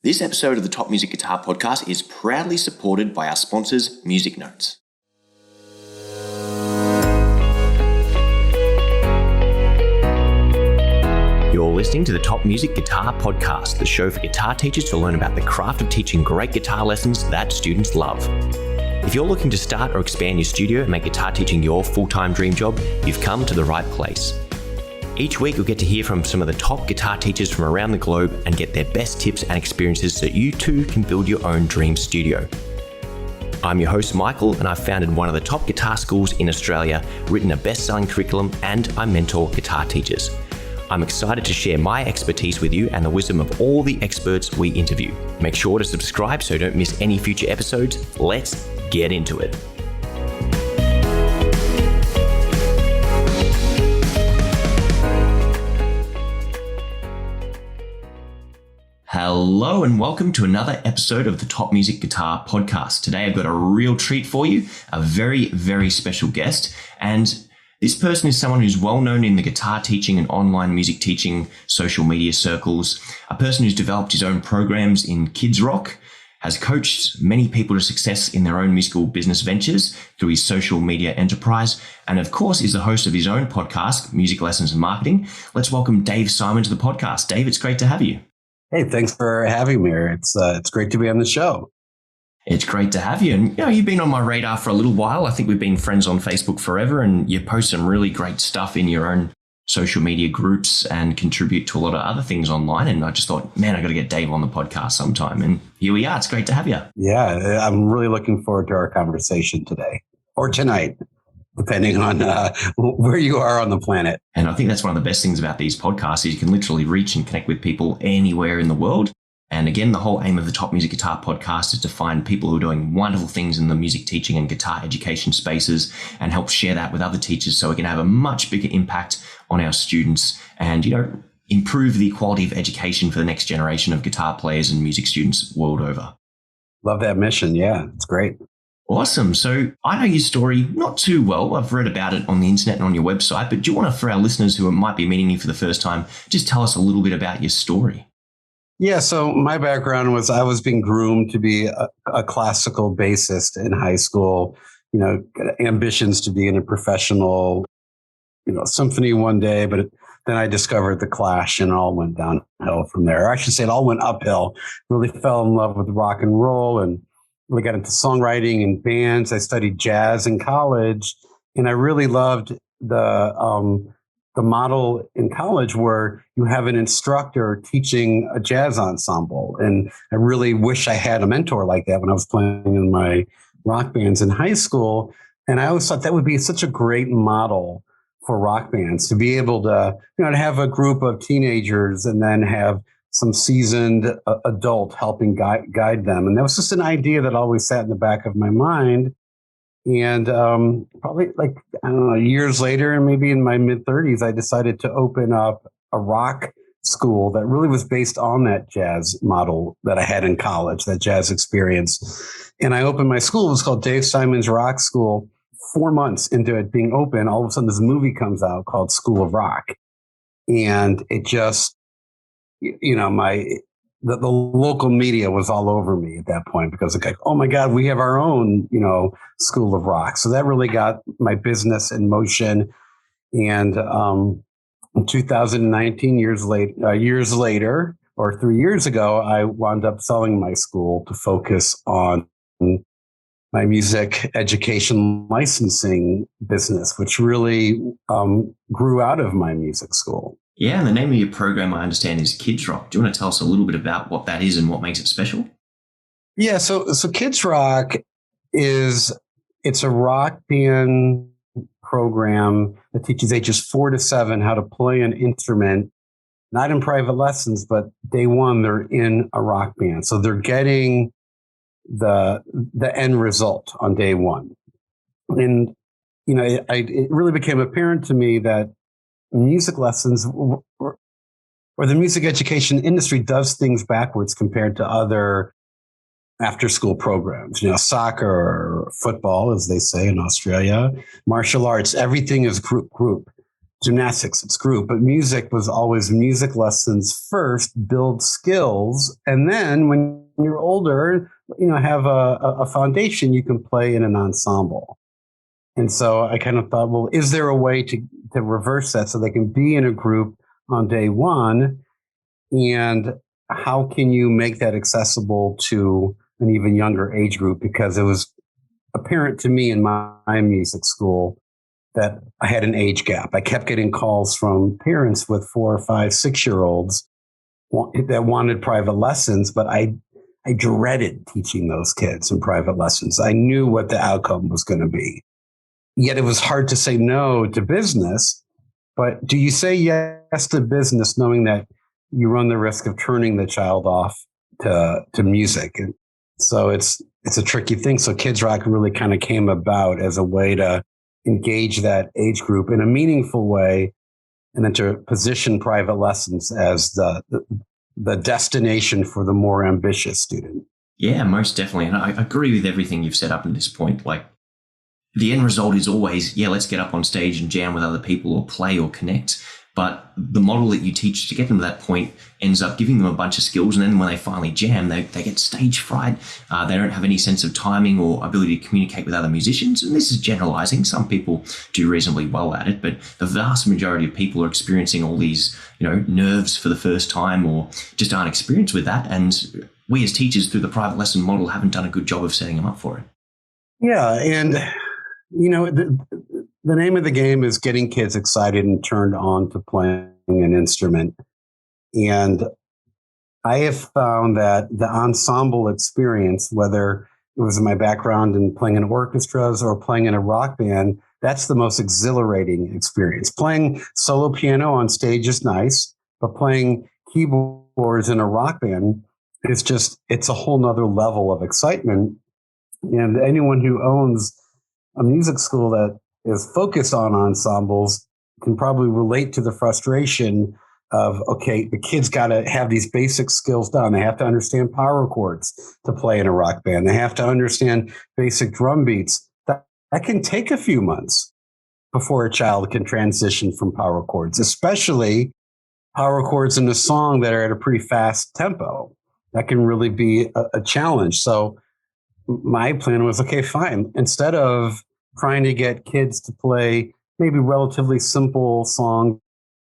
This episode of the Top Music Guitar Podcast is proudly supported by our sponsors, Music Notes. You're listening to the Top Music Guitar Podcast, the show for guitar teachers to learn about the craft of teaching great guitar lessons that students love. If you're looking to start or expand your studio and make guitar teaching your full-time dream job, you've come to the right place. Each week, you'll get to hear from some of the top guitar teachers from around the globe and get their best tips and experiences so you too can build your own dream studio. I'm your host, Michael, and I've founded one of the top guitar schools in Australia, written a best-selling curriculum, and I mentor guitar teachers. I'm excited to share my expertise with you and the wisdom of all the experts we interview. Make sure to subscribe so you don't miss any future episodes. Let's get into it. Hello and welcome to another episode of the Top Music Guitar Podcast. Today I've got a real treat for you, a very, very special guest. And this person is someone who's well known in the guitar teaching and online music teaching social media circles, a person who's developed his own programs in Kidzrock, has coached many people to success in their own musical business ventures through his social media enterprise, and of course is the host of his own podcast, Music Lessons and Marketing. Let's welcome Dave Simon to the podcast. Dave, it's great to have you. Hey, thanks for having me. It's great to be on the show. It's great to have you. And, you've been on my radar for a little while. I think we've been friends on Facebook forever, and you post some really great stuff in your own social media groups and contribute to a lot of other things online. And I just thought, man, I got to get Dave on the podcast sometime. And here we are. It's great to have you. Yeah, I'm really looking forward to our conversation today or tonight, depending on where you are on the planet. And I think that's one of the best things about these podcasts is you can literally reach and connect with people anywhere in the world. And again, the whole aim of the Top Music Guitar Podcast is to find people who are doing wonderful things in the music teaching and guitar education spaces and help share that with other teachers so we can have a much bigger impact on our students and, improve the quality of education for the next generation of guitar players and music students world over. Love that mission. Yeah, it's great. Awesome. So I know your story not too well. I've read about it on the internet and on your website, but do you want to, for our listeners who might be meeting you for the first time, just tell us a little bit about your story? Yeah, so my background was I was being groomed to be a classical bassist in high school, ambitions to be in a professional, symphony one day, but then I discovered the Clash and it all went downhill from there. Or I should say it all went uphill. Really fell in love with rock and roll and really got into songwriting and bands. I studied jazz in college, and I really loved the model in college where you have an instructor teaching a jazz ensemble. And I really wish I had a mentor like that when I was playing in my rock bands in high school. And I always thought that would be such a great model for rock bands to be able to, to have a group of teenagers and then have some seasoned adult helping guide them. And that was just an idea that always sat in the back of my mind. And probably years later, and maybe in my mid-30s, I decided to open up a rock school that really was based on that jazz model that I had in college, that jazz experience. And I opened my school. It was called Dave Simon's Rock School. 4 months into it being open, all of a sudden this movie comes out called School of Rock. And it just, the local media was all over me at that point because it's like, oh my God, we have our own, School of Rock. So that really got my business in motion. And in 2019, years later, or 3 years ago, I wound up selling my school to focus on my music education licensing business, which really grew out of my music school. Yeah, and the name of your program, I understand, is Kidzrock. Do you want to tell us a little bit about what that is and what makes it special? Yeah, so Kidzrock it's a rock band program that teaches ages 4 to 7 how to play an instrument, not in private lessons, but day one, they're in a rock band. So they're getting the end result on day one. And, it really became apparent to me that music lessons or the music education industry does things backwards compared to other after-school programs. Soccer or football, as they say in Australia, martial arts, everything is group. gymnastics, it's group, but music was always music lessons first, build skills. And then when you're older, have a foundation, you can play in an ensemble. And so I kind of thought, well, is there a way to reverse that so they can be in a group on day one? And how can you make that accessible to an even younger age group? Because it was apparent to me in my music school that I had an age gap. I kept getting calls from parents with 4, 5, 6-year-olds that wanted private lessons, but I dreaded teaching those kids in private lessons. I knew what the outcome was going to be. Yet it was hard to say no to business. But do you say yes to business knowing that you run the risk of turning the child off to music? And so it's a tricky thing. So Kidzrock really kind of came about as a way to engage that age group in a meaningful way, and then to position private lessons as the destination for the more ambitious student. Yeah, most definitely. And I agree with everything you've said up to this point. Like, the end result is always, let's get up on stage and jam with other people or play or connect. But the model that you teach to get them to that point ends up giving them a bunch of skills. And then when they finally jam, they get stage fright. They don't have any sense of timing or ability to communicate with other musicians. And this is generalizing. Some people do reasonably well at it, but the vast majority of people are experiencing all these, nerves for the first time or just aren't experienced with that. And we as teachers through the private lesson model haven't done a good job of setting them up for it. Yeah. And the name of the game is getting kids excited and turned on to playing an instrument. And I have found that the ensemble experience, whether it was in my background in playing in orchestras or playing in a rock band, that's the most exhilarating experience. Playing solo piano on stage is nice, but playing keyboards in a rock band is it's a whole nother level of excitement. And anyone who owns a music school that is focused on ensembles can probably relate to the frustration of, okay, the kids got to have these basic skills done. They have to understand power chords to play in a rock band. They have to understand basic drum beats. That can take a few months before a child can transition from power chords, especially power chords in a song that are at a pretty fast tempo. That can really be a challenge. So my plan was, okay, fine. Instead of trying to get kids to play maybe relatively simple songs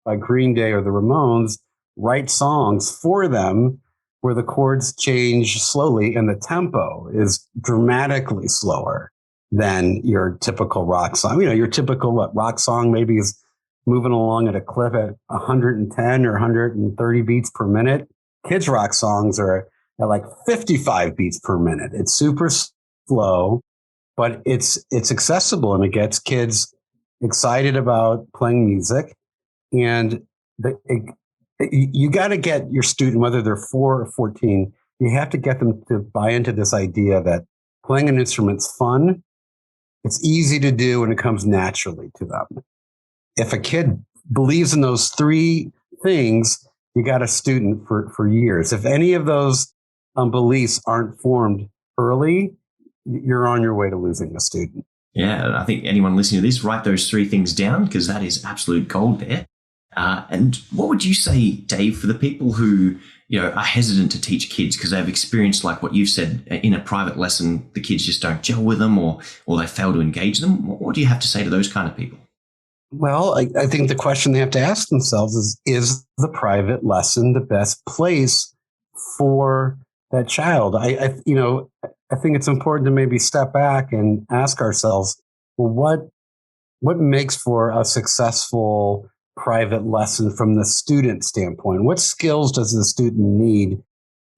by Green Day or the Ramones, write songs for them where the chords change slowly and the tempo is dramatically slower than your typical rock song. Your typical rock song maybe is moving along at a clip at 110 or 130 beats per minute. Kids' rock songs are at like 55 beats per minute. It's super slow, but it's accessible and it gets kids excited about playing music. And you got to get your student, whether they're 4 or 14, you have to get them to buy into this idea that playing an instrument's fun. It's easy to do and it comes naturally to them. If a kid believes in those 3 things, you got a student for years. If any of those beliefs aren't formed early, you're on your way to losing a student. Yeah, I think anyone listening to this, write those 3 things down because that is absolute gold there. And what would you say, Dave, for the people who are hesitant to teach kids because they've experienced, like what you've said, in a private lesson, the kids just don't gel with them or they fail to engage them? What do you have to say to those kind of people? Well, I think the question they have to ask themselves is the private lesson the best place for that child? I think it's important to maybe step back and ask ourselves, well, what makes for a successful private lesson from the student standpoint? What skills does the student need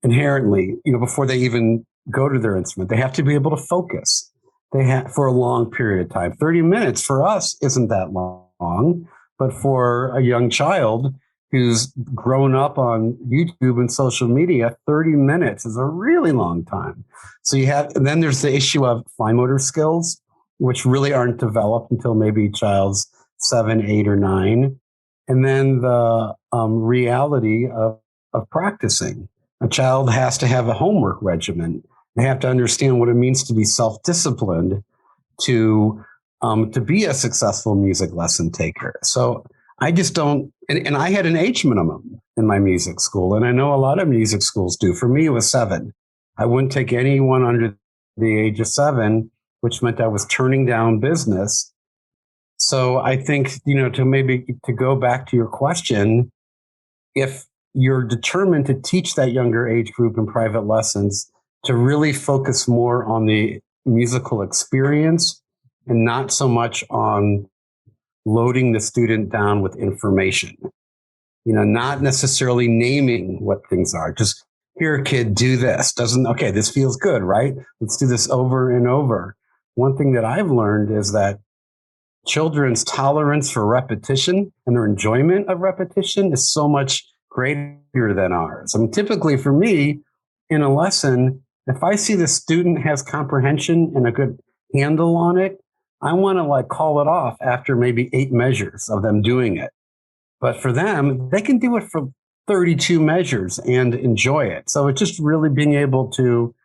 inherently, before they even go to their instrument? They have to be able to focus. They have for a long period of time. 30 minutes for us isn't that long, but for a young child who's grown up on YouTube and social media, 30 minutes is a really long time. So and then there's the issue of fine motor skills, which really aren't developed until maybe child's 7, 8, or 9. And then the reality of practicing. A child has to have a homework regimen. They have to understand what it means to be self-disciplined to be a successful music lesson taker. So I just don't, and I had an age minimum in my music school, and I know a lot of music schools do. For me, it was 7. I wouldn't take anyone under the age of 7, which meant I was turning down business. So I think, to go back to your question, if you're determined to teach that younger age group in private lessons, to really focus more on the musical experience and not so much on loading the student down with information, not necessarily naming what things are. Just, here, kid, do this. Okay, this feels good, right? Let's do this over and over. One thing that I've learned is that children's tolerance for repetition and their enjoyment of repetition is so much greater than ours. I mean, typically for me, in a lesson, if I see the student has comprehension and a good handle on it, I want to call it off after maybe 8 measures of them doing it. But for them, they can do it for 32 measures and enjoy it. So it's just really being able to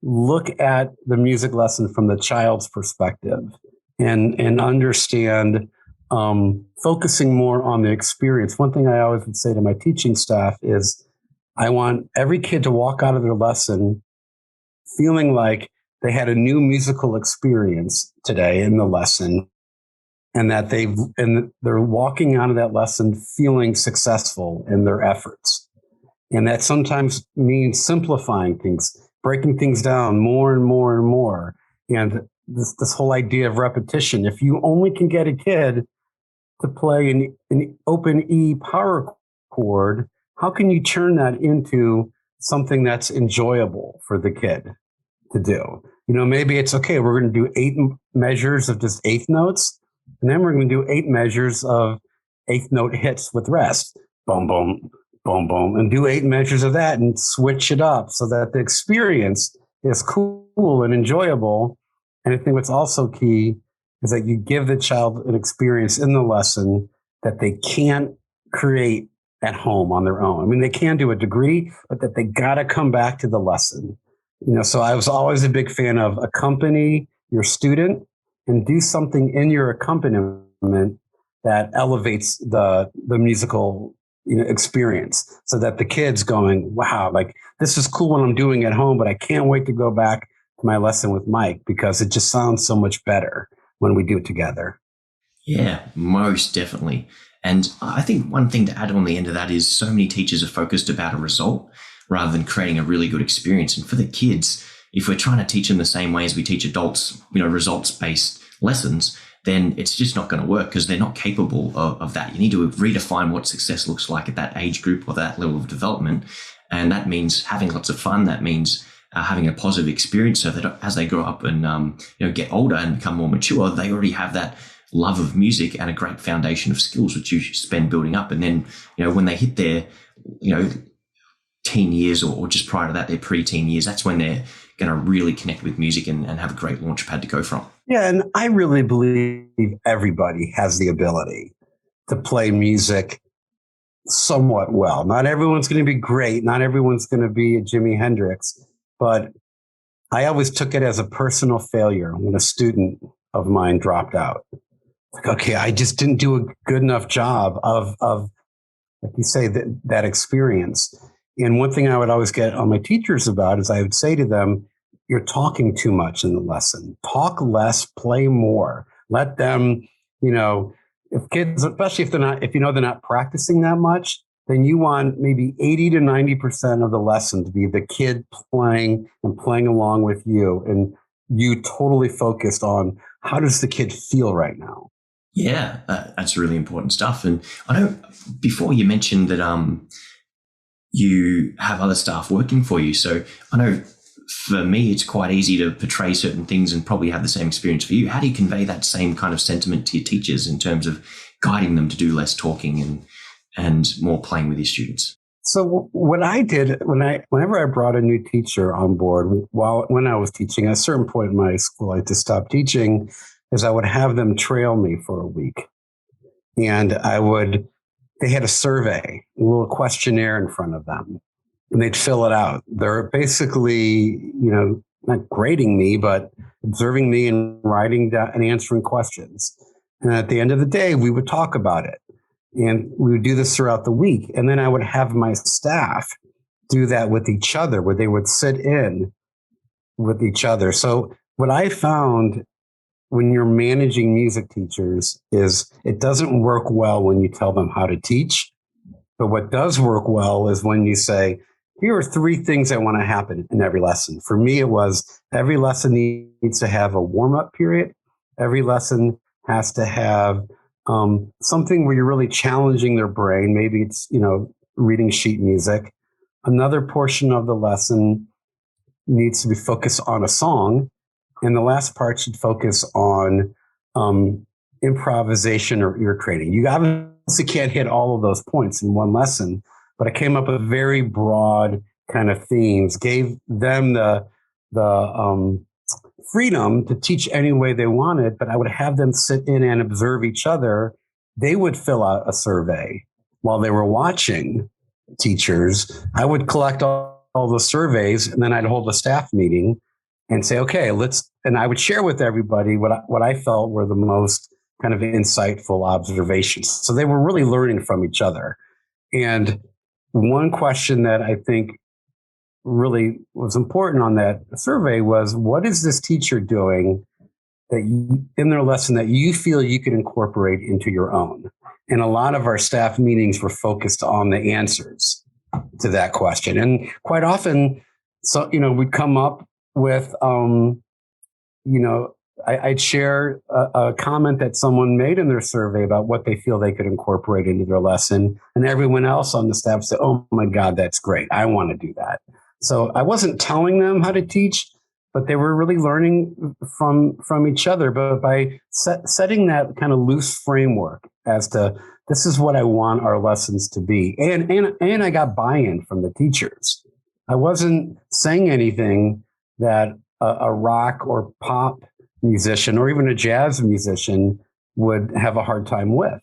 look at the music lesson from the child's perspective and understand, focusing more on the experience. One thing I always would say to my teaching staff is I want every kid to walk out of their lesson feeling like they had a new musical experience today in the lesson, and that they're walking out of that lesson feeling successful in their efforts. And that sometimes means simplifying things, breaking things down more and more and more. And this whole idea of repetition. If you only can get a kid to play an open E power chord, how can you turn that into something that's enjoyable for the kid to do? Maybe it's okay, we're going to do 8 measures of just eighth notes, and then we're going to do 8 measures of eighth note hits with rest. Boom, boom, boom, boom, and do 8 measures of that and switch it up so that the experience is cool and enjoyable. And I think what's also key is that you give the child an experience in the lesson that they can't create at home on their own. I mean, they can do a degree, but that they got to come back to the lesson. So I was always a big fan of accompany your student and do something in your accompaniment that elevates the musical experience, so that the kid's going, wow, this is cool when I'm doing at home, but I can't wait to go back to my lesson with Mike because it just sounds so much better when we do it together. Yeah, most definitely. And I think one thing to add on the end of that is so many teachers are focused about a result rather than creating a really good experience. And for the kids, if we're trying to teach them the same way as we teach adults, results-based lessons, then it's just not going to work because they're not capable of that. You need to redefine what success looks like at that age group or that level of development. And that means having lots of fun. That means having a positive experience so that as they grow up and get older and become more mature, they already have that love of music and a great foundation of skills which you spend building up. And then, when they hit their, teen years or just prior to that, their pre-teen years, that's when they're going to really connect with music and have a great launch pad to go from. Yeah, and I really believe everybody has the ability to play music somewhat well. Not everyone's going to be great. Not everyone's going to be a Jimi Hendrix. But I always took it as a personal failure when a student of mine dropped out. Okay, I just didn't do a good enough job of like you say, that experience. And one thing I would always get on my teachers about is I would say to them, you're talking too much in the lesson. Talk less, play more. Let them, if kids, especially if they're not practicing that much, then you want maybe 80 to 90% of the lesson to be the kid playing and playing along with you. And you totally focused on how does the kid feel right now? Yeah, that's really important stuff. And I know before you mentioned that you have other staff working for you. So I know for me, it's quite easy to portray certain things and probably have the same experience for you. How do you convey that same kind of sentiment to your teachers in terms of guiding them to do less talking and more playing with your students? So what I did whenever I brought a new teacher on board, when I was teaching, at a certain point in my school, I had to stop teaching, is I would have them trail me for a week. And they had a survey, a little questionnaire in front of them, and they'd fill it out. They're basically, not grading me, but observing me and writing down and answering questions. And at the end of the day, we would talk about it. And we would do this throughout the week. And then I would have my staff do that with each other, where they would sit in with each other. So what I found when you're managing music teachers is it doesn't work well when you tell them how to teach. But what does work well is when you say, here are 3 things I want to happen in every lesson. For me, it was every lesson needs to have a warm-up period. Every lesson has to have something where you're really challenging their brain. Maybe it's, reading sheet music. Another portion of the lesson needs to be focused on a song. And the last part should focus on improvisation or ear training. You obviously can't hit all of those points in one lesson, but I came up with very broad kind of themes, gave them the freedom to teach any way they wanted, but I would have them sit in and observe each other. They would fill out a survey while they were watching teachers. I would collect all the surveys, and then I'd hold a staff meeting and say, okay, and I would share with everybody what I felt were the most kind of insightful observations. So they were really learning from each other. And one question that I think really was important on that survey was, what is this teacher doing in their lesson that you feel you could incorporate into your own? And a lot of our staff meetings were focused on the answers to that question. And quite often, we'd come up with, I'd share a comment that someone made in their survey about what they feel they could incorporate into their lesson. And everyone else on the staff said, oh my God, that's great. I want to do that. So I wasn't telling them how to teach, but they were really learning from each other. But by setting that kind of loose framework as to this is what I want our lessons to be. And I got buy-in from the teachers. I wasn't saying anything that a rock or pop musician or even a jazz musician would have a hard time with.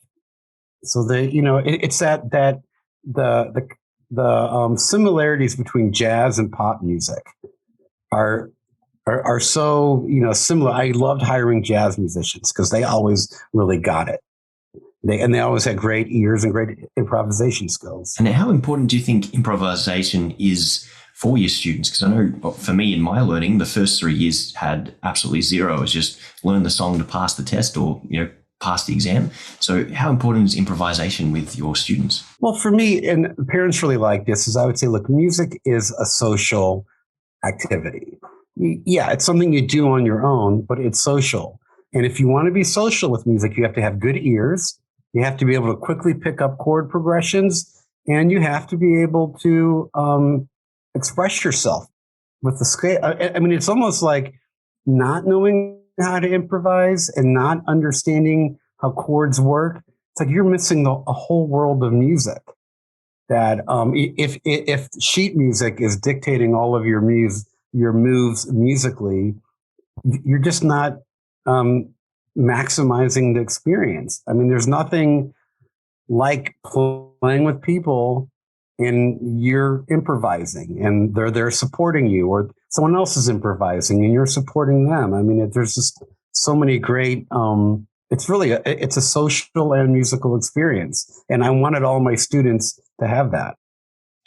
So it's that the similarities between jazz and pop music are so similar. I loved hiring jazz musicians because they always really got it. They always had great ears and great improvisation skills. And how important do you think improvisation is for your students? Because I know for me in my learning, the first 3 years had absolutely zero. It was just learn the song to pass the test or, pass the exam. So how important is improvisation with your students? Well, for me, and parents really like this, is I would say, look, music is a social activity. Yeah, it's something you do on your own, but it's social. And if you want to be social with music, you have to have good ears. You have to be able to quickly pick up chord progressions, and you have to be able to express yourself with the scale. I mean, it's almost like not knowing how to improvise and not understanding how chords work. It's like you're missing a whole world of music. That if sheet music is dictating all of your moves musically, you're just not maximizing the experience. I mean, there's nothing like playing with people and you're improvising and they're supporting you, or someone else is improvising and you're supporting them. I mean, there's just so many great, it's a social and musical experience. And I wanted all my students to have that.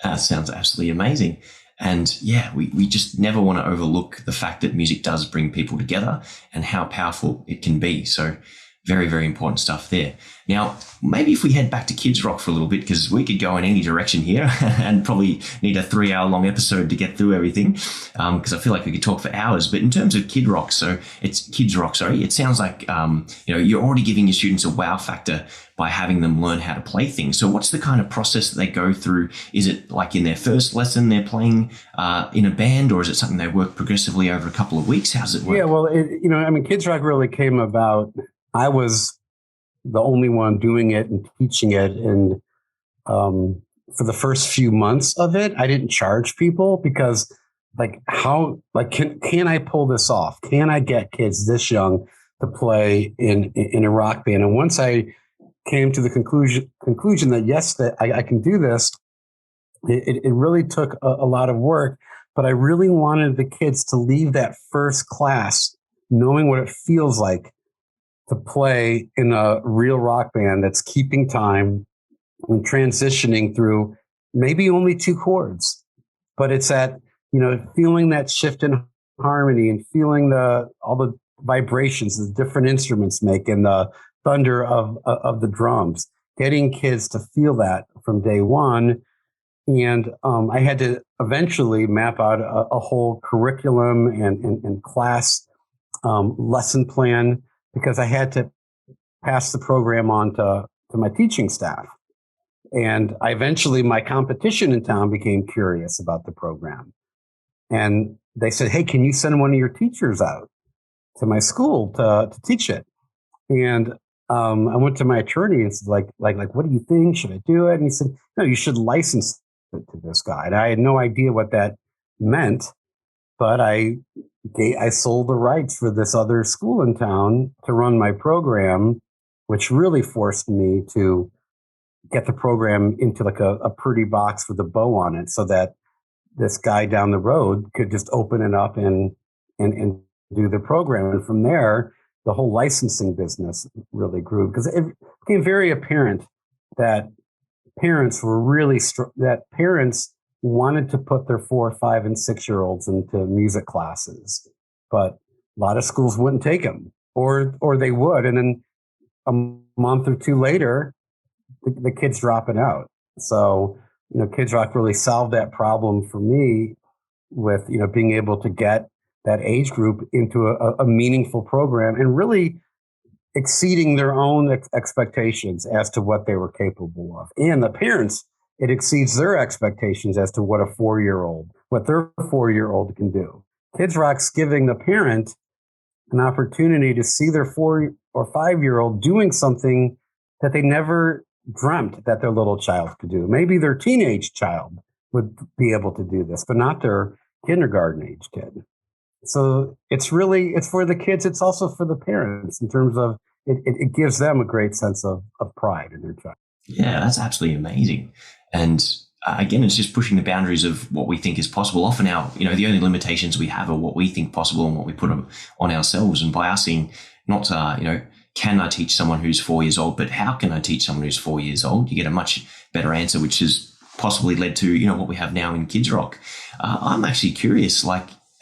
That sounds absolutely amazing. And yeah, we just never want to overlook the fact that music does bring people together and how powerful it can be. So very, very important stuff there. Now, maybe if we head back to Kidzrock for a little bit, because we could go in any direction here and probably need a 3-hour-long episode to get through everything, because I feel like we could talk for hours. But in terms of Kidzrock, it sounds like you're already giving your students a wow factor by having them learn how to play things. So what's the kind of process that they go through? Is it like in their first lesson they're playing in a band, or is it something they work progressively over a couple of weeks? How does it work? Yeah, well, Kidzrock really came about. I was the only one doing it and teaching it. And for the first few months of it, I didn't charge people because can I pull this off? Can I get kids this young to play in a rock band? And once I came to the conclusion that yes, that I can do this, it really took a lot of work, but I really wanted the kids to leave that first class knowing what it feels like to play in a real rock band that's keeping time, and transitioning through maybe only two chords, but it's that, feeling that shift in harmony and feeling all the vibrations the different instruments make and the thunder of the drums, getting kids to feel that from day one. And I had to eventually map out a whole curriculum and class lesson plan, because I had to pass the program on to my teaching staff. And my competition in town became curious about the program. And they said, hey, can you send one of your teachers out to my school to teach it? And I went to my attorney and said, like, what do you think? Should I do it? And he said, no, you should license it to this guy. And I had no idea what that meant, but I sold the rights for this other school in town to run my program, which really forced me to get the program into like a pretty box with a bow on it, so that this guy down the road could just open it up and do the program. And from there, the whole licensing business really grew, because it became very apparent that parents wanted to put their 4, 5, and 6-year-olds into music classes, but a lot of schools wouldn't take them, or they would, and then a month or two later, the kid's dropping out. So, Kidzrock really solved that problem for me with, being able to get that age group into a meaningful program and really exceeding their own expectations as to what they were capable of. And the parents, it exceeds their expectations as to what their 4-year-old can do. Kidzrock's giving the parent an opportunity to see their 4 or 5-year-old doing something that they never dreamt that their little child could do. Maybe their teenage child would be able to do this, but not their kindergarten age kid. So it's for the kids. It's also for the parents in terms of it gives them a great sense of pride in their child. Yeah, that's absolutely amazing. And again, it's just pushing the boundaries of what we think is possible. Often the only limitations we have are what we think possible and what we put on ourselves. And by asking not, can I teach someone who's 4 years old, but how can I teach someone who's 4 years old? You get a much better answer, which has possibly led to, what we have now in Kidzrock. I'm actually curious,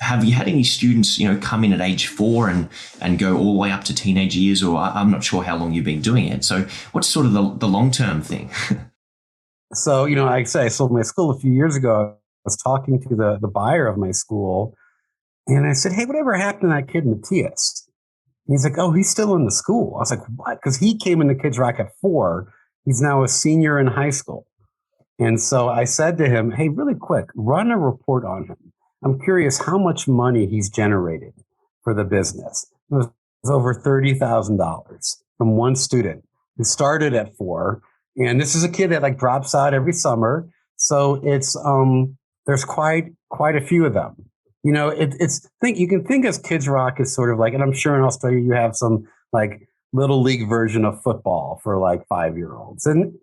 have you had any students, come in at age 4 and go all the way up to teenage years, or I'm not sure how long you've been doing it. So what's sort of the long-term thing? So, like I say, I sold my school a few years ago. I was talking to the buyer of my school, and I said, hey, whatever happened to that kid, Matthias? And he's like, oh, he's still in the school. I was like, what? Because he came into Kidzrock at 4. He's now a senior in high school. And so I said to him, hey, really quick, run a report on him. I'm curious how much money he's generated for the business. It was over $30,000 from one student who started at 4. And this is a kid that drops out every summer. So it's there's quite a few of them. You can think of Kidzrock as sort of and I'm sure in Australia you have some little league version of football for 5-year-olds. And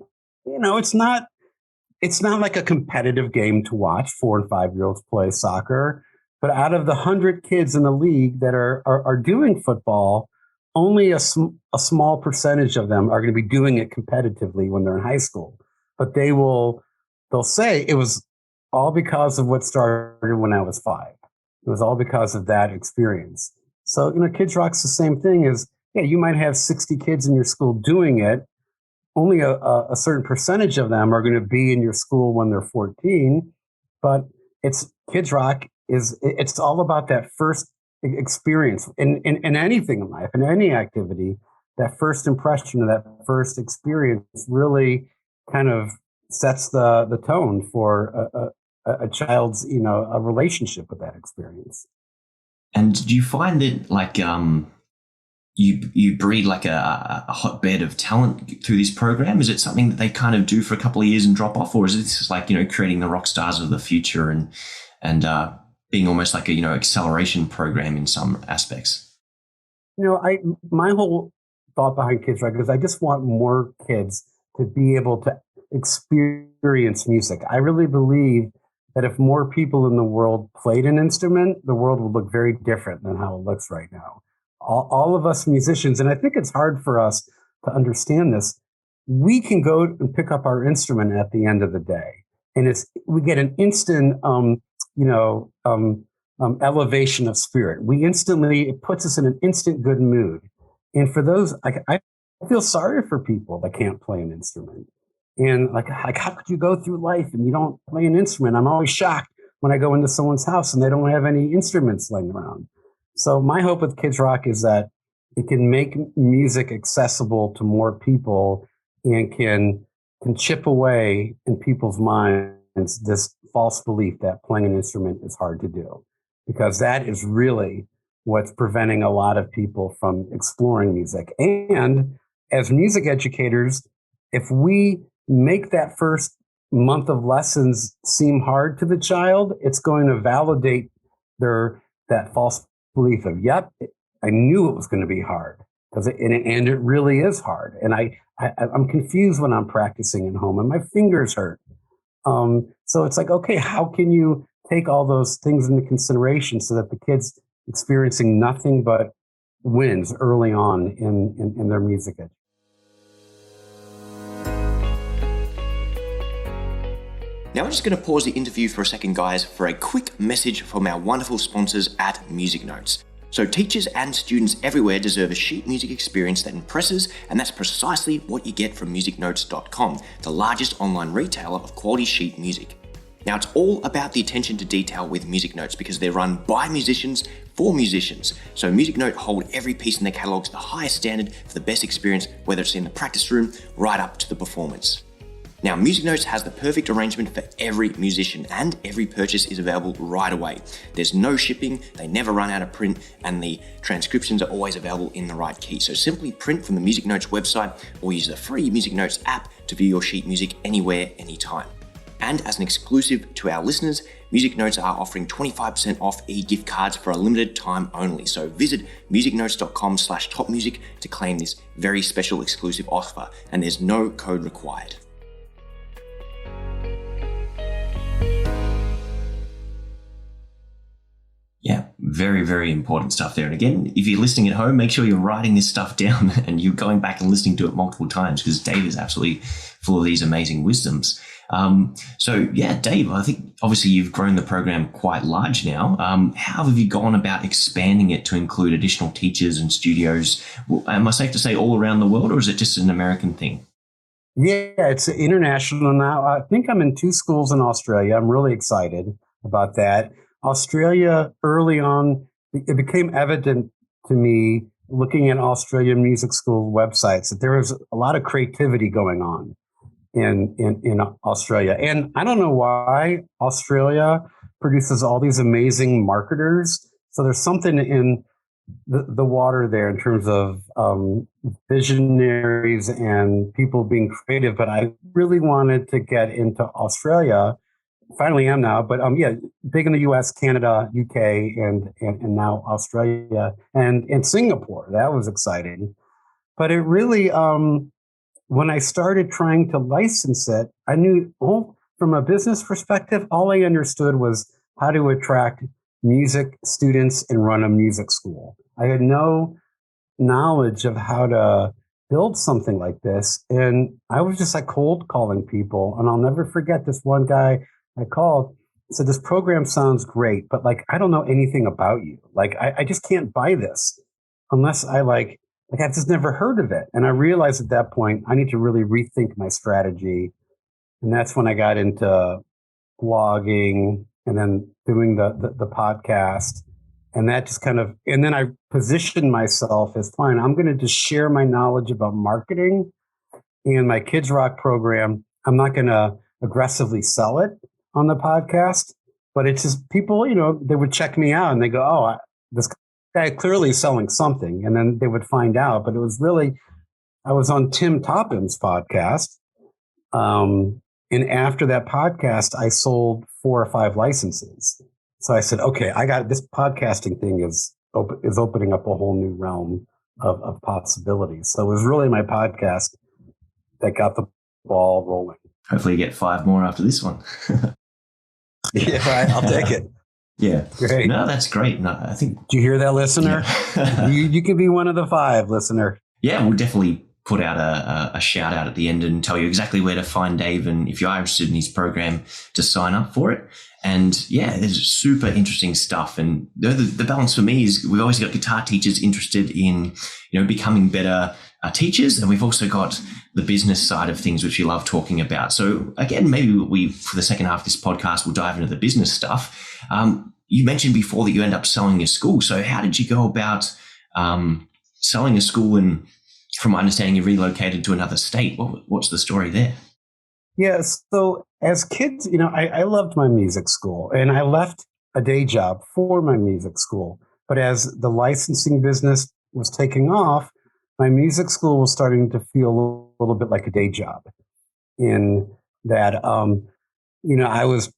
it's not like a competitive game to watch 4 and 5-year-olds play soccer, but out of the 100 kids in the league that are doing football, only a small percentage of them are going to be doing it competitively when they're in high school. But they'll say it was all because of what started when I was 5. It was all because of that experience. So, Kidzrock's the same thing as, you might have 60 kids in your school doing it. Only a certain percentage of them are going to be in your school when they're 14, but Kidzrock it's all about that first experience in anything in life, in any activity. That first impression, or that first experience, really kind of sets the tone for a child's a relationship with that experience. And do you find that you breed a hotbed of talent through this program? Is it something that they kind of do for a couple of years and drop off, or is it just creating the rock stars of the future and being almost like a acceleration program in some aspects? My whole thought behind Kidzrock is I just want more kids to be able to experience music. I really believe that if more people in the world played an instrument, the world would look very different than how it looks right now. All of us musicians, and I think it's hard for us to understand this, we can go and pick up our instrument at the end of the day, and we get an instant, elevation of spirit. It puts us in an instant good mood. And for those, I feel sorry for people that can't play an instrument. And like, how could you go through life and you don't play an instrument? I'm always shocked when I go into someone's house and they don't have any instruments laying around. So my hope with Kidzrock is that it can make music accessible to more people and can chip away in people's minds this false belief that playing an instrument is hard to do, because that is really what's preventing a lot of people from exploring music. And as music educators, if we make that first month of lessons seem hard to the child, it's going to validate that false belief of, yep, I knew it was going to be hard, and it really is hard. And I'm confused when I'm practicing at home and my fingers hurt. So it's like, okay, how can you take all those things into consideration so that the kid's experiencing nothing but wins early on in their music education? Now we're just going to pause the interview for a second, guys, for a quick message from our wonderful sponsors at Music Notes. So teachers and students everywhere deserve a sheet music experience that impresses, and that's precisely what you get from musicnotes.com, the largest online retailer of quality sheet music. Now it's all about the attention to detail with Music Notes because they're run by musicians for musicians. So Music Note hold every piece in their catalogue to the highest standard for the best experience, whether it's in the practice room right up to the performance. Now, Music Notes has the perfect arrangement for every musician, and every purchase is available right away. There's no shipping, they never run out of print, and the transcriptions are always available in the right key. So simply print from the Music Notes website or use the free Music Notes app to view your sheet music anywhere, anytime. And as an exclusive to our listeners, Music Notes are offering 25% off e-gift cards for a limited time only. So visit musicnotes.com/topmusic to claim this very special exclusive offer, and there's no code required. Yeah, very, very important stuff there. And again, if you're listening at home, make sure you're writing this stuff down and you're going back and listening to it multiple times, because Dave is absolutely full of these amazing wisdoms. Dave, I think obviously you've grown the program quite large now. How have you gone about expanding it to include additional teachers and studios? Am I safe to say all around the world, or is it just an American thing? Yeah, it's international now. I think I'm in 2 schools in Australia. I'm really excited about that. Australia, early on, it became evident to me looking at Australian music school websites that there was a lot of creativity going on in Australia. And I don't know why Australia produces all these amazing marketers. So there's something in the water there in terms of visionaries and people being creative. But I really wanted to get into Australia. Finally am now, but big in the US, Canada, UK, and now Australia and Singapore. That was exciting. But it really, when I started trying to license it, I knew from a business perspective, all I understood was how to attract music students and run a music school. I had no knowledge of how to build something like this. And I was just like cold calling people. And I'll never forget this one guy I called, said, this program sounds great, but like, I don't know anything about you. Like, I just can't buy this unless I've just never heard of it. And I realized at that point, I need to really rethink my strategy. And that's when I got into blogging and then doing the podcast. And that just and then I positioned myself as, fine, I'm going to just share my knowledge about marketing and my Kidzrock program. I'm not going to aggressively sell it on the podcast, but it's just people, they would check me out and they go, oh, this guy clearly is selling something. And then they would find out, but it was really, I was on Tim Toppin's podcast. And after that podcast, I sold 4 or 5 licenses. So I said, okay, I got this podcasting thing is opening up a whole new realm of possibilities. So it was really my podcast that got the ball rolling. Hopefully you get 5 more after this one. Yeah, right. I'll take it. Yeah. Great. No, that's great. No, I think. Do you hear that, listener? Yeah. you can be one of the 5, listener. Yeah, we'll definitely put out a shout out at the end and tell you exactly where to find Dave, and if you are interested in his program, to sign up for it. And yeah, there's super interesting stuff. And the balance for me is we've always got guitar teachers interested in, becoming better teachers. And we've also got the business side of things, which we love talking about. So again, maybe for the second half of this podcast, we'll dive into the business stuff. You mentioned before that you end up selling your school. So how did you go about selling a school? And from my understanding, you relocated to another state. What's the story there? Yeah, so as kids, I loved my music school, and I left a day job for my music school. But as the licensing business was taking off, my music school was starting to feel a little bit like a day job, in that, I was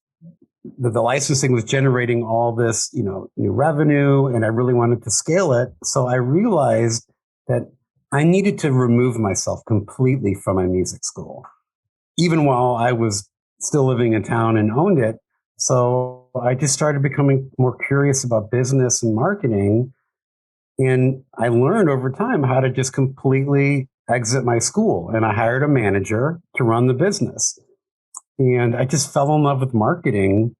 the licensing was generating all this, new revenue, and I really wanted to scale it. So I realized that I needed to remove myself completely from my music school, even while I was still living in town and owned it. So I just started becoming more curious about business and marketing. And I learned over time how to just completely exit my school. And I hired a manager to run the business. And I just fell in love with marketing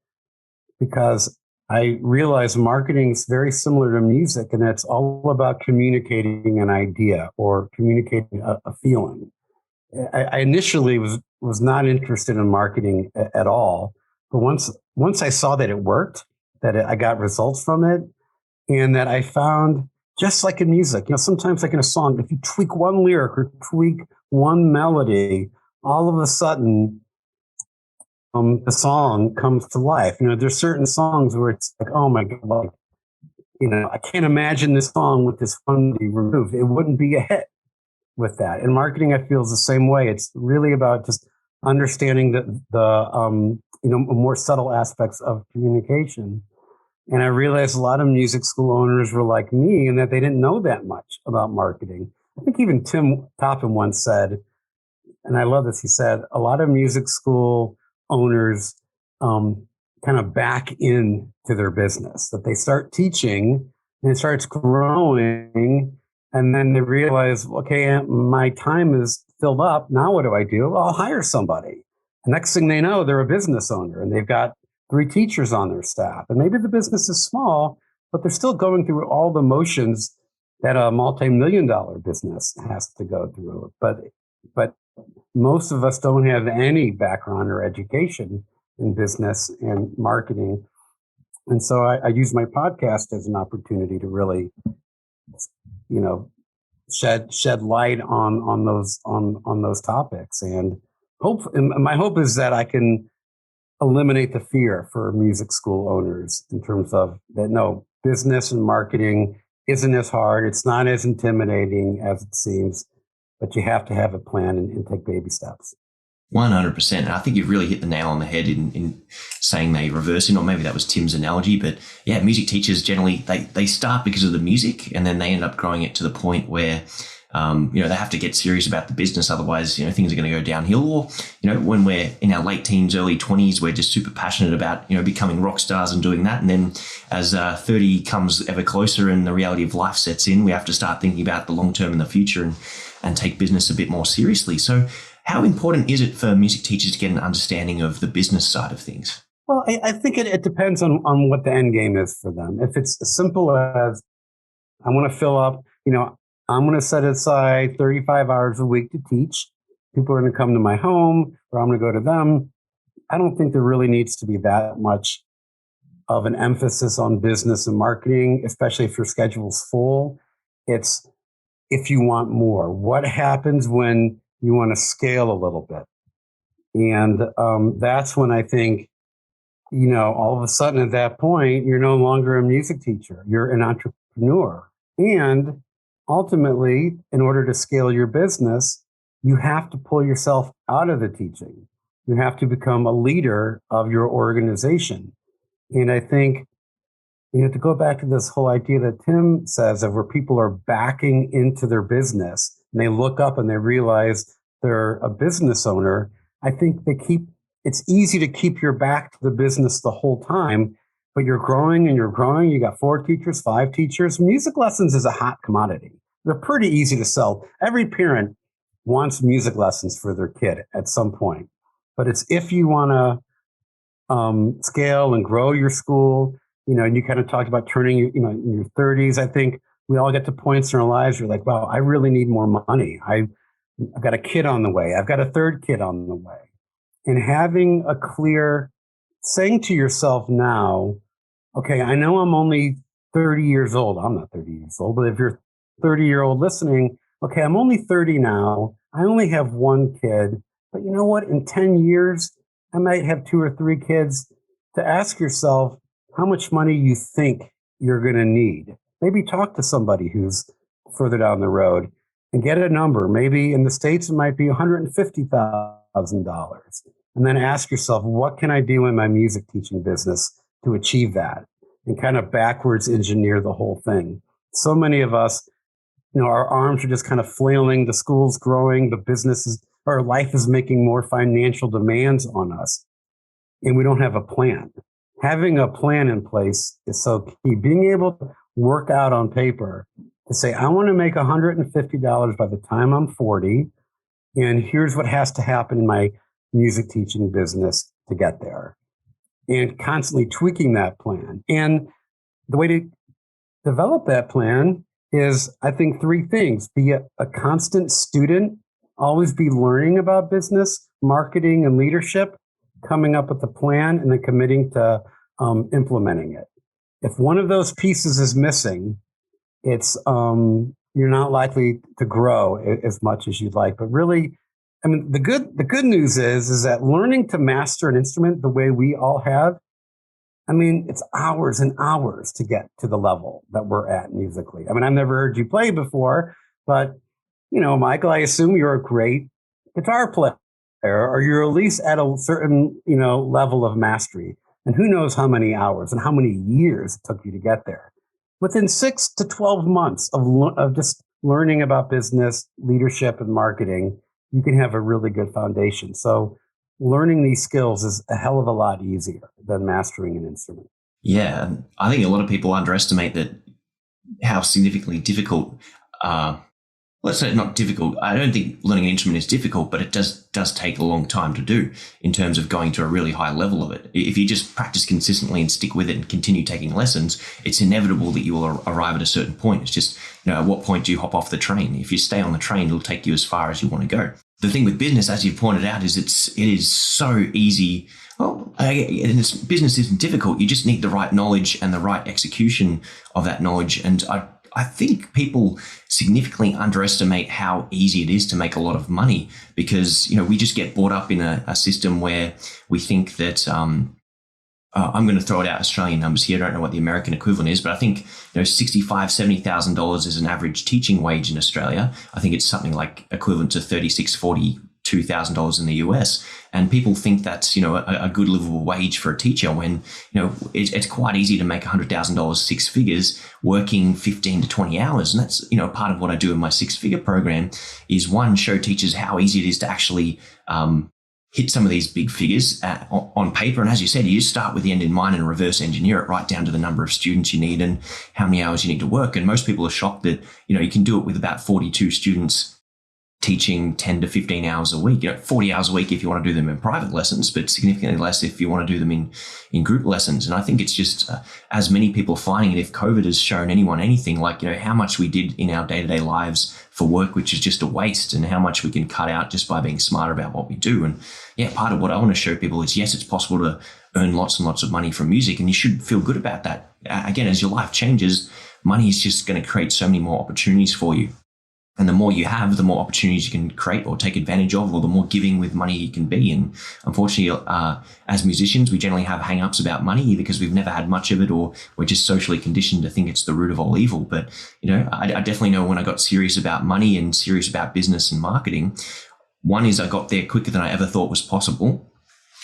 because I realized marketing is very similar to music, and it's all about communicating an idea or communicating a feeling. I initially was not interested in marketing at all, but once I saw that it worked, that I got results from it, and that I found, just like in music, sometimes like in a song, if you tweak one lyric or tweak one melody, all of a sudden the song comes to life. There's certain songs where it's like, oh my God, I can't imagine this song with this melody removed. It wouldn't be a hit with that. And marketing, I feel, is the same way. It's really about just understanding the more subtle aspects of communication. And I realized a lot of music school owners were like me, in that they didn't know that much about marketing. I think even Tim Toppin once said, and I love this, he said, a lot of music school owners kind of back into their business, that they start teaching and it starts growing. And then they realize, okay, my time is filled up. Now what do I do? Well, I'll hire somebody. The next thing they know, they're a business owner and they've got 3 teachers on their staff. And maybe the business is small, but they're still going through all the motions that a multi-million-dollar business has to go through. But most of us don't have any background or education in business and marketing. And so I use my podcast as an opportunity to really, shed light on those topics. And my hope is that I can eliminate the fear for music school owners, in terms of that, no, business and marketing isn't as hard. It's not as intimidating as it seems, but you have to have a plan and take baby steps. 100%. And I think you've really hit the nail on the head in saying they reverse it, or maybe that was Tim's analogy. But yeah, music teachers generally, they start because of the music, and then they end up growing it to the point where, they have to get serious about the business. Otherwise, things are going to go downhill. Or, when we're in our late teens, early 20s, we're just super passionate about, becoming rock stars and doing that. And then as 30 comes ever closer and the reality of life sets in, we have to start thinking about the long term and the future and take business a bit more seriously. So how important is it for music teachers to get an understanding of the business side of things? Well, I think it depends on what the end game is for them. If it's as simple as, I want to fill up, I'm going to set aside 35 hours a week to teach. People are going to come to my home, or I'm going to go to them. I don't think there really needs to be that much of an emphasis on business and marketing, especially if your schedule's full. It's, if you want more, what happens when you want to scale a little bit? And that's when I think, all of a sudden at that point, you're no longer a music teacher, you're an entrepreneur. And ultimately, in order to scale your business, you have to pull yourself out of the teaching. You have to become a leader of your organization. And I think you have to go back to this whole idea that Tim says, of where people are backing into their business and they look up and they realize they're a business owner. I think it's easy to keep your back to the business the whole time, but you're growing and you're growing. You got 4 teachers, 5 teachers. Music lessons is a hot commodity. They're pretty easy to sell. Every parent wants music lessons for their kid at some point. But it's if you want to scale and grow your school, and you kind of talked about turning, in your 30s. I think we all get to points in our lives where you're like, wow, I really need more money. I've got a kid on the way. I've got a third kid on the way. And having a clear saying to yourself now, okay, I know I'm only 30 years old. I'm not 30 years old, but if you're 30-year-old listening, okay, I'm only 30 now. I only have one kid, but you know what? In 10 years, I might have 2 or 3 kids. To ask yourself how much money you think you're going to need. Maybe talk to somebody who's further down the road and get a number. Maybe in the States, it might be $150,000. And then ask yourself, what can I do in my music teaching business to achieve that? And kind of backwards engineer the whole thing. So many of us, our arms are just kind of flailing. The school's growing. The business is, our life is making more financial demands on us. And we don't have a plan. Having a plan in place is so key. Being able to work out on paper to say, I want to make $150 by the time I'm 40. And here's what has to happen in my music teaching business to get there. And constantly tweaking that plan. And the way to develop that plan is, I think, 3 things. Be a constant student, always be learning about business, marketing, and leadership, coming up with a plan, and then committing to implementing it. If one of those pieces is missing, it's you're not likely to grow as much as you'd like. But really, I mean, the good news is that learning to master an instrument the way we all have, I mean, it's hours and hours to get to the level that we're at musically. I mean, I've never heard you play before, but, Michael, I assume you're a great guitar player, or you're at least at a certain, level of mastery. And who knows how many hours and how many years it took you to get there. Within 6 to 12 months of just learning about business, leadership, and marketing, you can have a really good foundation. So learning these skills is a hell of a lot easier than mastering an instrument. Yeah, I think a lot of people underestimate that how significantly difficult. Let's say not difficult. I don't think learning an instrument is difficult, but it does take a long time to do in terms of going to a really high level of it. If you just practice consistently and stick with it and continue taking lessons, it's inevitable that you will arrive at a certain point. It's just, at what point do you hop off the train? If you stay on the train, it'll take you as far as you want to go. The thing with business, as you've pointed out, is it is so easy. Well, business isn't difficult. You just need the right knowledge and the right execution of that knowledge. And I think people significantly underestimate how easy it is to make a lot of money because, we just get brought up in a system where we think that, I'm going to throw it out Australian numbers here. I don't know what the American equivalent is, but I think, $65,000, $70,000 is an average teaching wage in Australia. I think it's something like equivalent to $36,000, $42,000 in the US. And people think that's, a good livable wage for a teacher when, it's quite easy to make $100,000 6 figures working 15 to 20 hours. And that's, part of what I do in my 6-figure program is show teachers how easy it is to actually, hit some of these big figures on paper. And as you said, you just start with the end in mind and reverse engineer it right down to the number of students you need and how many hours you need to work. And most people are shocked that, you can do it with about 42 students teaching 10 to 15 hours a week, 40 hours a week if you want to do them in private lessons, but significantly less if you want to do them in group lessons. And I think it's just as many people finding it, if COVID has shown anyone anything, like, how much we did in our day-to-day lives for work, which is just a waste, and how much we can cut out just by being smarter about what we do. And part of what I want to show people is, yes, it's possible to earn lots and lots of money from music, and you should feel good about that. Again, as your life changes, money is just going to create so many more opportunities for you. And the more you have, the more opportunities you can create or take advantage of, or the more giving with money you can be. And unfortunately, as musicians, we generally have hang-ups about money, either because we've never had much of it or we're just socially conditioned to think it's the root of all evil. But, I definitely know when I got serious about money and serious about business and marketing, one is I got there quicker than I ever thought was possible.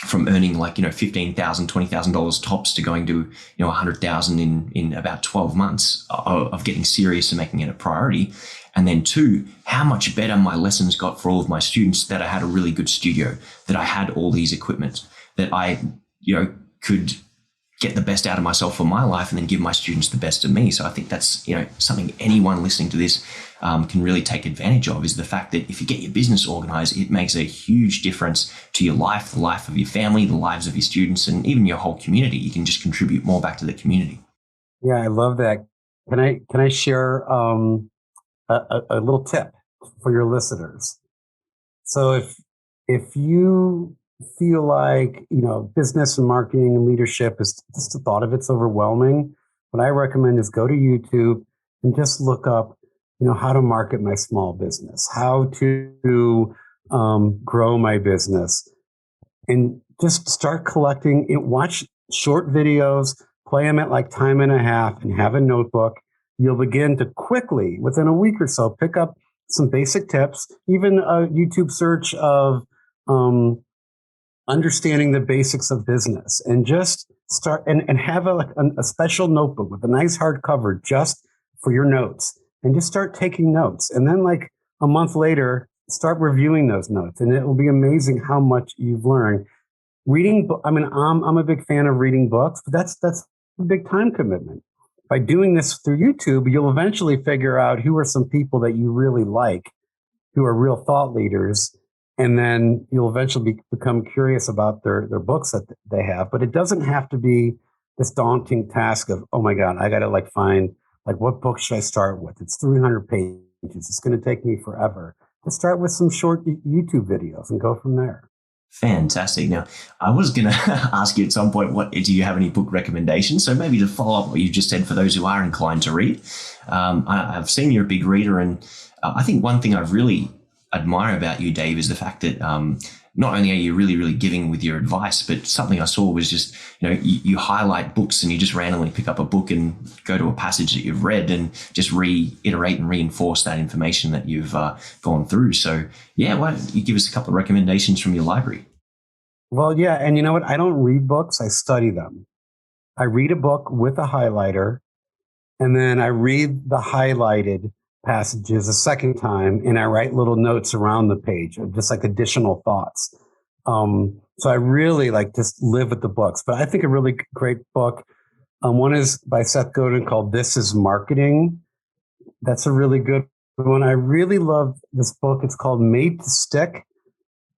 From earning like, $15,000, $20,000 tops to going to, $100,000 in about 12 months of getting serious and making it a priority. And then 2, how much better my lessons got for all of my students, that I had a really good studio, that I had all these equipment, that I, could get the best out of myself for my life and then give my students the best of me. So I think that's, something anyone listening to this can really take advantage of, is the fact that if you get your business organized, it makes a huge difference to your life, the life of your family, the lives of your students, and even your whole community. You can just contribute more back to the community. Yeah, I love that. Can I share a little tip for your listeners? So if you feel like business and marketing and leadership is just the thought of it's overwhelming, what I recommend is go to YouTube and just look up how to market my small business, how to grow my business, and just start collecting it. Watch short videos, play them at like time and a half, and have a notebook. You'll begin to quickly, within a week or so, pick up some basic tips, even a YouTube search of understanding the basics of business, and just start and have a special notebook with a nice hardcover just for your notes, and just start taking notes. And then like a month later, start reviewing those notes, and it will be amazing how much you've learned. Reading, I'm a big fan of reading books, but that's a big time commitment. By doing this through YouTube, you'll eventually figure out who are some people that you really like, who are real thought leaders, and then you'll eventually become curious about their books that they have. But it doesn't have to be this daunting task of, oh my God, I got to find what book should I start with? It's 300 pages. It's going to take me forever. Just start with some short YouTube videos and go from there. Fantastic. Now, I was going to ask you at some point, do you have any book recommendations? So maybe to follow up what you just said for those who are inclined to read. I've seen you're a big reader, and I think one thing I really admire about you, Dave, is the fact that not only are you really, really giving with your advice, but something I saw was just, you highlight books and you just randomly pick up a book and go to a passage that you've read and just reiterate and reinforce that information that you've gone through. So yeah, why don't you give us a couple of recommendations from your library? Well, yeah. And you know what? I don't read books. I study them. I read a book with a highlighter, and then I read the highlighted passages a second time, and I write little notes around the page of just like additional thoughts. So I really just live with the books. But I think a really great book, one is by Seth Godin called This Is Marketing. That's a really good one. I really love this book. It's called Made to Stick,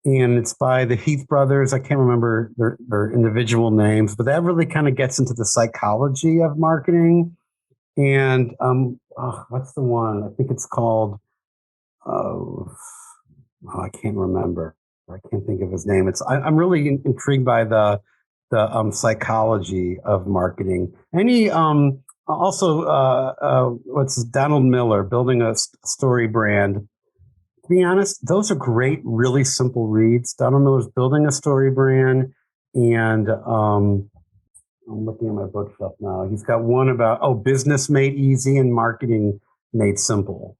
and it's by the Heath brothers. I can't remember their individual names, but that really kind of gets into the psychology of marketing. And what's the one? I think it's called, I can't remember. I can't think of his name. I'm really intrigued by the psychology of marketing. What's Donald Miller, Building a Story Brand. To be honest, those are great, really simple reads. Donald Miller's Building a Story Brand, and I'm looking at my bookshelf now. He's got one about, business made easy and marketing made simple.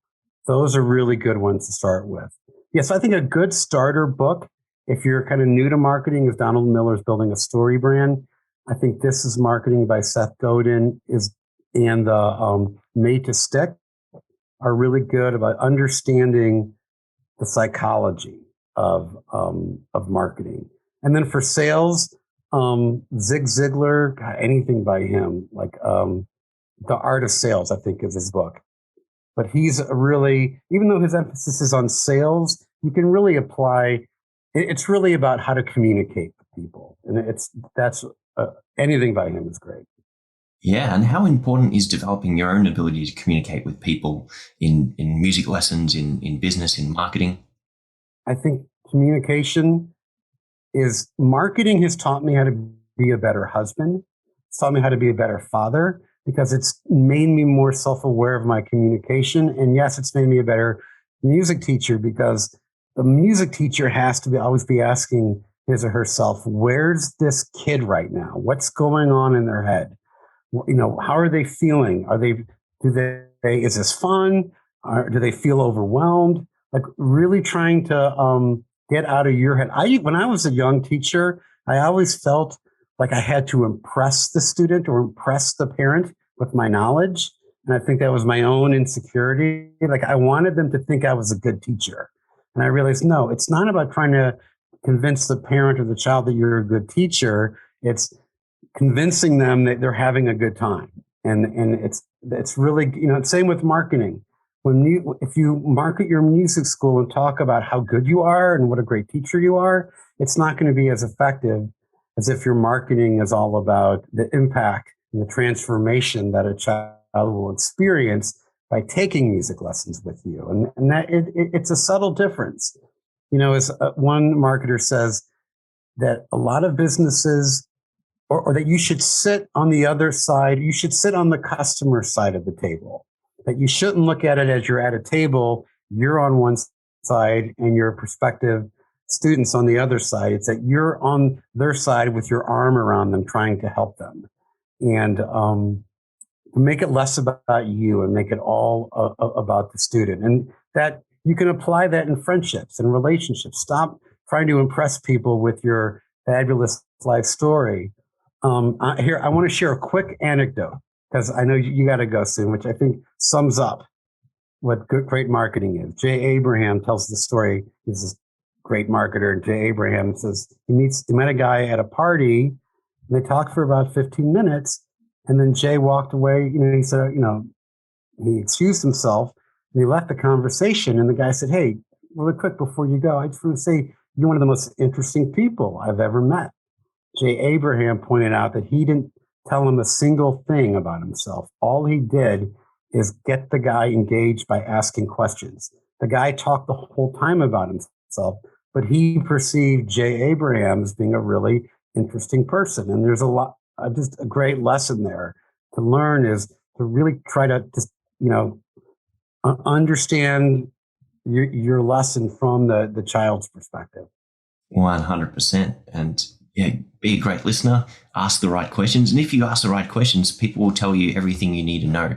Those are really good ones to start with. Yes, I think a good starter book, if you're kind of new to marketing, is Donald Miller's Building a Story Brand. I think This Is Marketing by Seth Godin and the Made to Stick are really good about understanding the psychology of marketing. And then for sales, Zig Ziglar, anything by him, The Art of Sales, I think is his book. But he's really, even though his emphasis is on sales, you can really apply, it's really about how to communicate with people. And anything by him is great. Yeah. And how important is developing your own ability to communicate with people in music lessons, in business, in marketing? I think marketing has taught me how to be a better husband. It's taught me how to be a better father, because it's made me more self-aware of my communication. And yes, it's made me a better music teacher, because the music teacher has to always be asking his or herself, where's this kid right now? What's going on in their head? How are they feeling? Is this fun? Do they feel overwhelmed? Really trying to get out of your head. When I was a young teacher, I always felt like I had to impress the student or impress the parent with my knowledge. And I think that was my own insecurity. I wanted them to think I was a good teacher. And I realized, no, it's not about trying to convince the parent or the child that you're a good teacher. It's convincing them that they're having a good time. And it's really, same with marketing. If you market your music school and talk about how good you are and what a great teacher you are, it's not going to be as effective as if your marketing is all about the impact and the transformation that a child will experience by taking music lessons with you. And that it's a subtle difference. As one marketer says, that a lot of businesses, or that you should sit on the other side, you should sit on the customer side of the table. That you shouldn't look at it as you're at a table, you're on one side and your prospective students on the other side. It's that you're on their side with your arm around them, trying to help them. And make it less about you and make it all about the student. And that you can apply that in friendships and relationships. Stop trying to impress people with your fabulous life story. Here, I want to share a quick anecdote because I know you got to go soon, which I think sums up what great marketing is. Jay Abraham tells the story. He's this great marketer. And Jay Abraham says he met a guy at a party and they talked for about 15 minutes. And then Jay walked away. He said, he excused himself and he left the conversation. And the guy said, "Hey, really quick before you go, I just want to say you're one of the most interesting people I've ever met." Jay Abraham pointed out that he didn't tell him a single thing about himself. All he did is get the guy engaged by asking questions. The guy talked the whole time about himself, but he perceived Jay Abraham as being a really interesting person. And there's just a great lesson there to learn, is to really try to just, understand your lesson from the child's perspective. 100%. And yeah, be a great listener, ask the right questions. And if you ask the right questions, people will tell you everything you need to know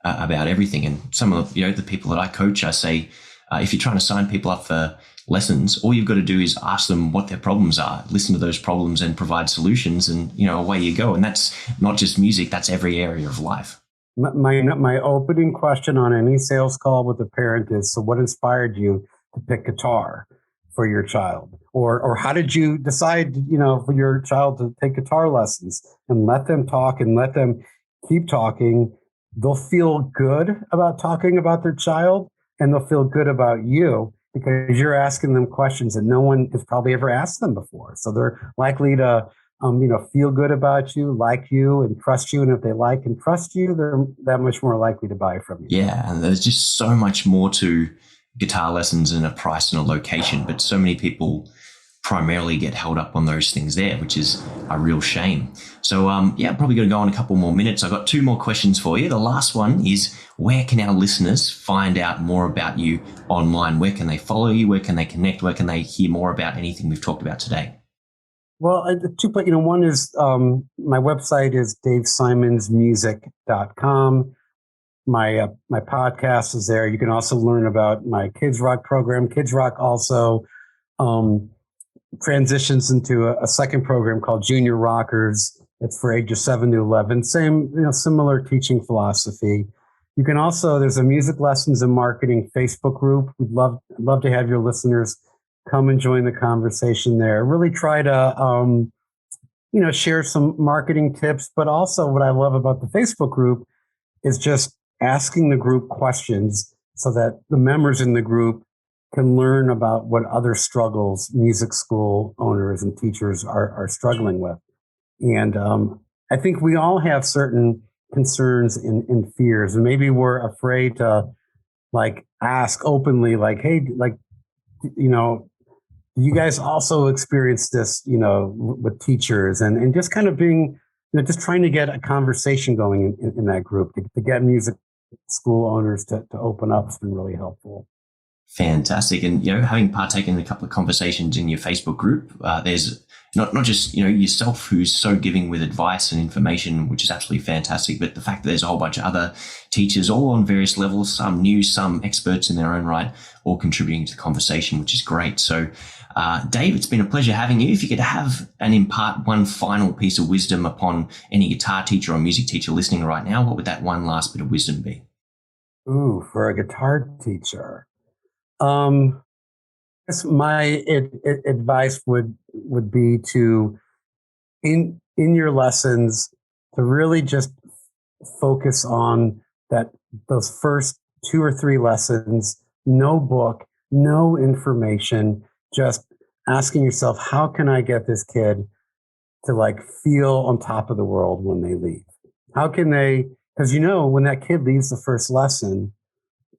about everything. And some of the people that I coach, I say, if you're trying to sign people up for lessons, all you've got to do is ask them what their problems are, listen to those problems and provide solutions, and away you go. And that's not just music, that's every area of life. My opening question on any sales call with a parent is, so what inspired you to pick guitar for your child? Or how did you decide, for your child to take guitar lessons? And let them talk and let them keep talking. They'll feel good about talking about their child, and they'll feel good about you because you're asking them questions that no one has probably ever asked them before. So they're likely to feel good about you, like you, and trust you. And if they like and trust you, they're that much more likely to buy from you. Yeah, and there's just so much more to guitar lessons than a price and a location. But so many people primarily get held up on those things there, which is a real shame. So, I'm probably going to go on a couple more minutes. I've got two more questions for you. The last one is, where can our listeners find out more about you online? Where can they follow you? Where can they connect? Where can they hear more about anything we've talked about today? Well, one is my website is davesimonsmusic.com. My podcast is there. You can also learn about my Kidzrock program. Kidzrock also transitions into a second program called Junior Rockers. It's for ages 7 to 11. Same, similar teaching philosophy. You can also, there's a music lessons and marketing Facebook group. We'd love to have your listeners come and join the conversation there. Really try to, share some marketing tips. But also what I love about the Facebook group is just asking the group questions so that the members in the group can learn about what other struggles music school owners and teachers are struggling with. And I think we all have certain concerns and fears, and maybe we're afraid to ask openly, hey, do you guys also experience this, with teachers, and just kind of being, just trying to get a conversation going in that group to get music school owners to open up has been really helpful. Fantastic. And, having partaken in a couple of conversations in your Facebook group, there's not just, yourself who's so giving with advice and information, which is absolutely fantastic, but the fact that there's a whole bunch of other teachers all on various levels, some new, some experts in their own right, all contributing to the conversation, which is great. So, Dave, it's been a pleasure having you. If you could have and impart one final piece of wisdom upon any guitar teacher or music teacher listening right now, what would that one last bit of wisdom be? Ooh, for a guitar teacher. My advice would be to in your lessons to really just focus on those first 2 or 3 lessons, no book, no information, just asking yourself, how can I get this kid to like feel on top of the world when they leave? How can they, because when that kid leaves the first lesson,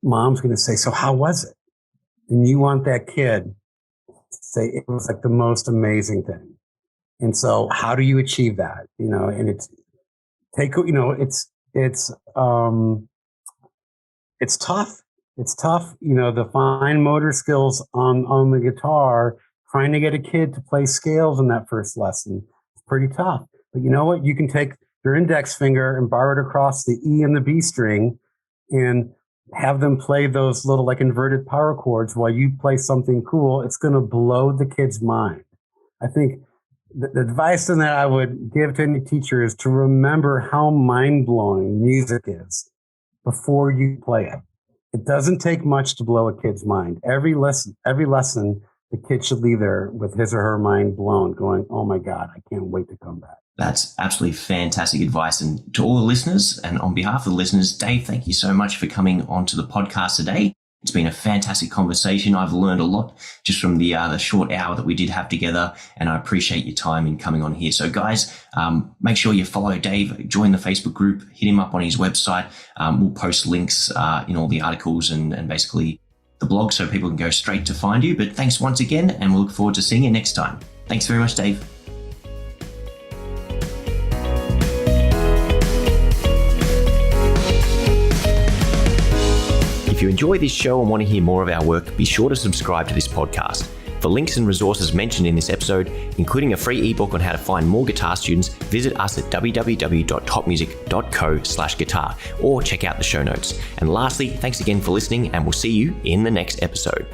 mom's going to say, so how was it? And you want that kid to say it was like the most amazing thing. And so how do you achieve that? And it's tough. It's tough. The fine motor skills on the guitar, trying to get a kid to play scales in that first lesson, it's pretty tough. But you know what? You can take your index finger and borrow it across the E and the B string and have them play those little like inverted power chords while you play something cool. It's going to blow the kid's mind. I think the advice that I would give to any teacher is to remember how mind-blowing music is before you play it. It doesn't take much to blow a kid's mind. Every lesson, the kid should leave there with his or her mind blown, going, oh my God, I can't wait to come back. That's absolutely fantastic advice. And to all the listeners, and on behalf of the listeners, Dave, thank you so much for coming onto the podcast today. It's been a fantastic conversation. I've learned a lot just from the short hour that we did have together, and I appreciate your time in coming on here. So guys, make sure you follow Dave, join the Facebook group, hit him up on his website. We'll post links in all the articles and basically the blog so people can go straight to find you. But thanks once again, and we'll look forward to seeing you next time. Thanks very much, Dave. If you enjoy this show and want to hear more of our work, be sure to subscribe to this podcast. For links and resources mentioned in this episode, including a free ebook on how to find more guitar students, visit us at www.topmusic.co/guitar or check out the show notes. And lastly, thanks again for listening, and we'll see you in the next episode.